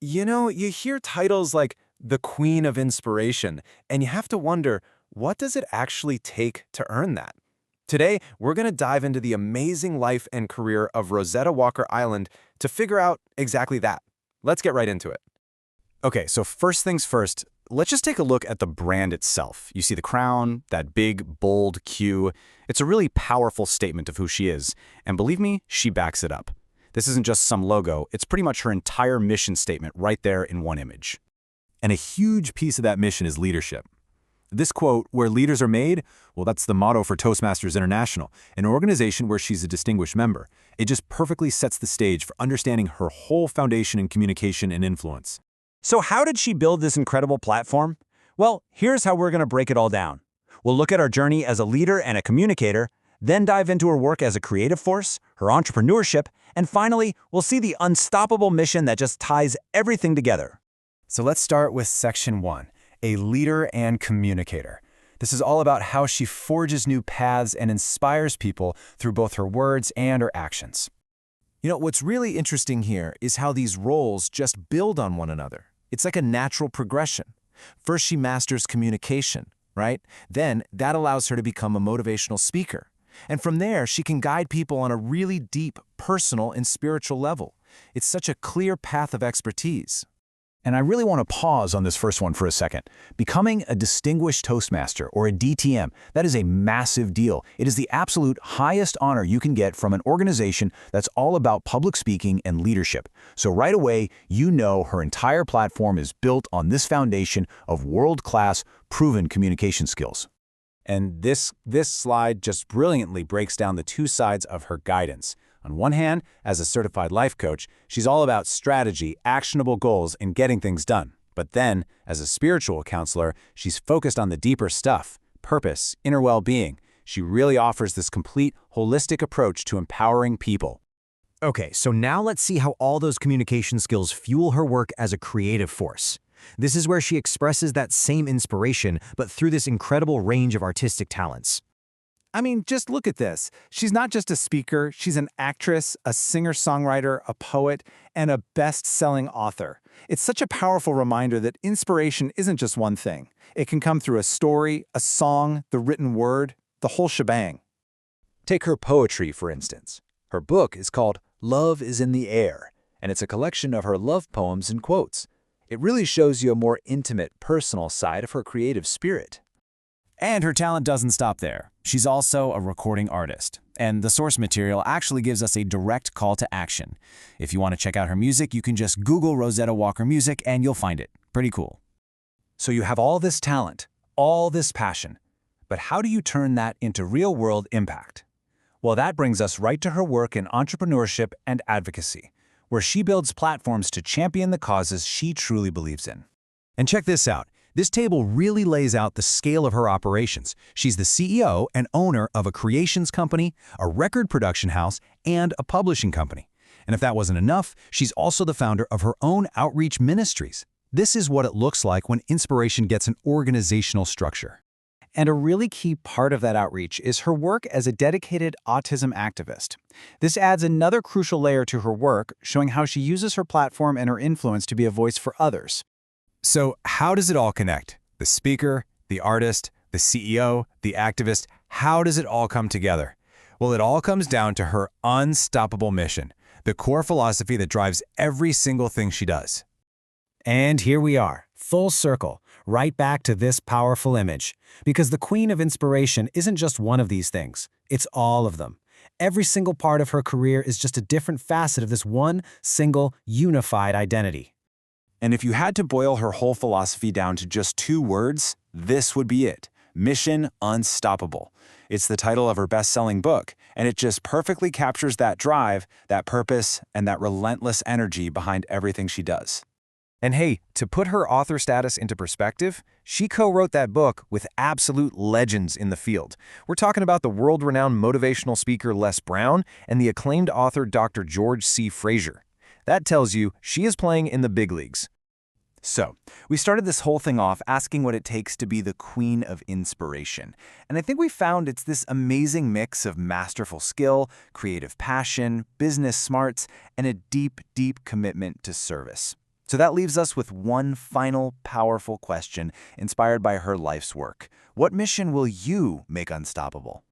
You hear titles like the Queen of Inspiration, and you have to wonder, what does it actually take to earn that? Today, we're going to dive into the amazing life and career of Rosetta Walker-Iland to figure out exactly that. Let's get right into it. Okay, so first things first, let's just take a look at the brand itself. You see the crown, that big, bold Q. It's a really powerful statement of who she is, and believe me, she backs it up. This isn't just some logo, it's pretty much her entire mission statement right there in one image. And a huge piece of that mission is leadership. This quote, "Where leaders are made," well, that's the motto for Toastmasters International, an organization where she's a distinguished member. It just perfectly sets the stage for understanding her whole foundation in communication and influence. So how did she build this incredible platform? Well, here's how we're going to break it all down. We'll look at our journey as a leader and a communicator, then dive into her work as a creative force, her entrepreneurship, and finally, we'll see the unstoppable mission that just ties everything together. So let's start with section 1, a leader and communicator. This is all about how she forges new paths and inspires people through both her words and her actions. What's really interesting here is how these roles just build on one another. It's like a natural progression. First, she masters communication, right? Then that allows her to become a motivational speaker. And from there, she can guide people on a really deep, personal, and spiritual level. It's such a clear path of expertise. And I really want to pause on this first one for a second. Becoming a distinguished Toastmaster, or a DTM, that is a massive deal. It is the absolute highest honor you can get from an organization that's all about public speaking and leadership. So right away, you know her entire platform is built on this foundation of world-class, proven communication skills. And this slide just brilliantly breaks down the two sides of her guidance. On one hand, as a certified life coach, she's all about strategy, actionable goals, and getting things done. But then, as a spiritual counselor, she's focused on the deeper stuff, purpose, inner well-being. She really offers this complete, holistic approach to empowering people. Okay, so now let's see how all those communication skills fuel her work as a creative force. This is where she expresses that same inspiration, but through this incredible range of artistic talents. Just look at this. She's not just a speaker, she's an actress, a singer-songwriter, a poet, and a best-selling author. It's such a powerful reminder that inspiration isn't just one thing. It can come through a story, a song, the written word, the whole shebang. Take her poetry, for instance. Her book is called Love is in the Air, and it's a collection of her love poems and quotes. It really shows you a more intimate, personal side of her creative spirit. And her talent doesn't stop there. She's also a recording artist, and the source material actually gives us a direct call to action. If you want to check out her music, you can just Google Rosetta Walker Music and you'll find it. Pretty cool. So you have all this talent, all this passion, but how do you turn that into real-world impact? Well, that brings us right to her work in entrepreneurship and advocacy, where she builds platforms to champion the causes she truly believes in. And check this out. This table really lays out the scale of her operations. She's the CEO and owner of a creations company, a record production house, and a publishing company. And if that wasn't enough, she's also the founder of her own outreach ministries. This is what it looks like when inspiration gets an organizational structure. And a really key part of that outreach is her work as a dedicated autism activist. This adds another crucial layer to her work, showing how she uses her platform and her influence to be a voice for others. So how does it all connect? The speaker, the artist, the CEO, the activist, how does it all come together? Well, it all comes down to her unstoppable mission, the core philosophy that drives every single thing she does. And here we are, full circle, right back to this powerful image. Because the Queen of Inspiration isn't just one of these things, it's all of them. Every single part of her career is just a different facet of this one single, unified identity. And if you had to boil her whole philosophy down to just 2 words, this would be it: Mission Unstoppable. It's the title of her best-selling book, and it just perfectly captures that drive, that purpose, and that relentless energy behind everything she does. And hey, to put her author status into perspective, she co-wrote that book with absolute legends in the field. We're talking about the world-renowned motivational speaker Les Brown and the acclaimed author Dr. George C. Fraser. That tells you she is playing in the big leagues. So, we started this whole thing off asking what it takes to be the Queen of Inspiration. And I think we found it's this amazing mix of masterful skill, creative passion, business smarts, and a deep, deep commitment to service. So that leaves us with one final powerful question inspired by her life's work. What mission will you make unstoppable?